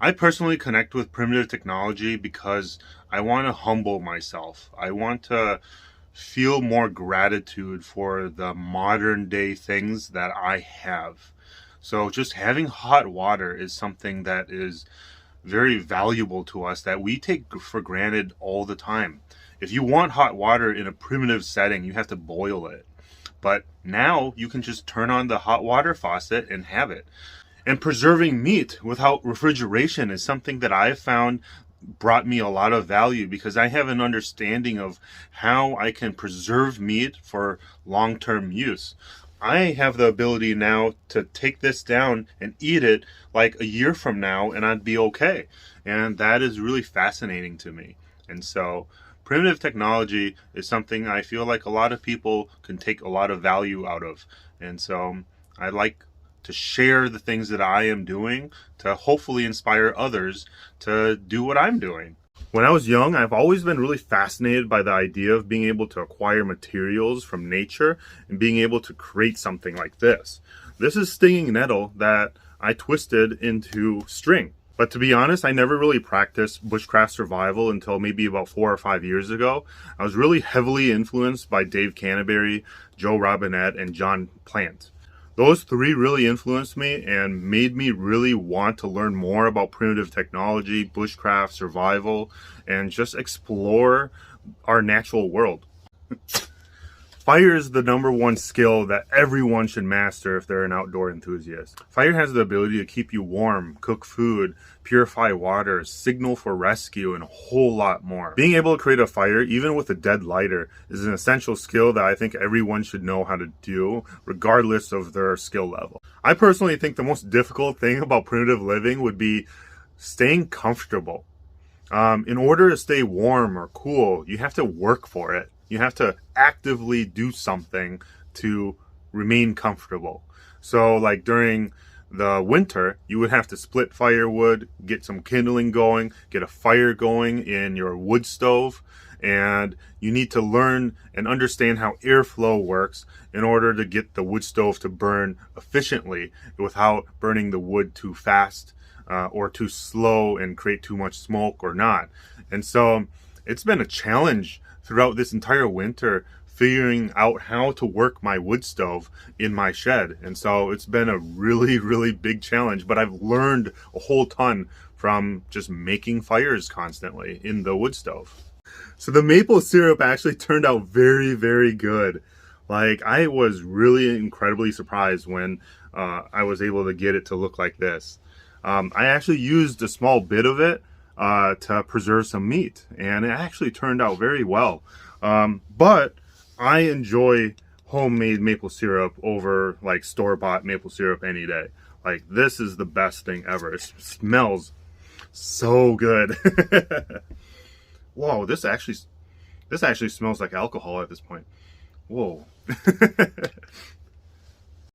I personally connect with primitive technology because I want to humble myself. I want to feel more gratitude for the modern day things that I have. So just having hot water is something that is very valuable to us that we take for granted all the time. If you want hot water in a primitive setting, you have to boil it. But now you can just turn on the hot water faucet and have it. And preserving meat without refrigeration is something that I've found brought me a lot of value because I have an understanding of how I can preserve meat for long-term use. I have the ability now to take this down and eat it like a year from now and I'd be okay. And that is really fascinating to me. And so primitive technology is something I feel like a lot of people can take a lot of value out of. And so I like to share the things that I am doing to hopefully inspire others to do what I'm doing. When I was young, I've always been really fascinated by the idea of being able to acquire materials from nature and being able to create something like this. This is stinging nettle that I twisted into string. But to be honest, I never really practiced bushcraft survival until maybe about 4 or 5 years ago. I was really heavily influenced by Dave Canterbury, Joe Robinette, and John Plant. Those three really influenced me and made me really want to learn more about primitive technology, bushcraft, survival, and just explore our natural world. Fire is the #1 skill that everyone should master if they're an outdoor enthusiast. Fire has the ability to keep you warm, cook food, purify water, signal for rescue, and a whole lot more. Being able to create a fire, even with a dead lighter, is an essential skill that I think everyone should know how to do, regardless of their skill level. I personally think the most difficult thing about primitive living would be staying comfortable. In order to stay warm or cool, you have to work for it. You have to actively do something to remain comfortable. So like during the winter, you would have to split firewood, get some kindling going, get a fire going in your wood stove, and you need to learn and understand how airflow works in order to get the wood stove to burn efficiently without burning the wood too fast or too slow and create too much smoke or not. And so it's been a challenge throughout this entire winter figuring out how to work my wood stove in my shed. And so it's been a really, really big challenge, but I've learned a whole ton from just making fires constantly in the wood stove. So the maple syrup actually turned out very, very good. Like I was really incredibly surprised when I was able to get it to look like this. I actually used a small bit of it to preserve some meat, and it actually turned out very well. But I enjoy homemade maple syrup over like store-bought maple syrup any day. Like this is the best thing ever. It smells so good. Whoa, this actually smells like alcohol at this point. Whoa.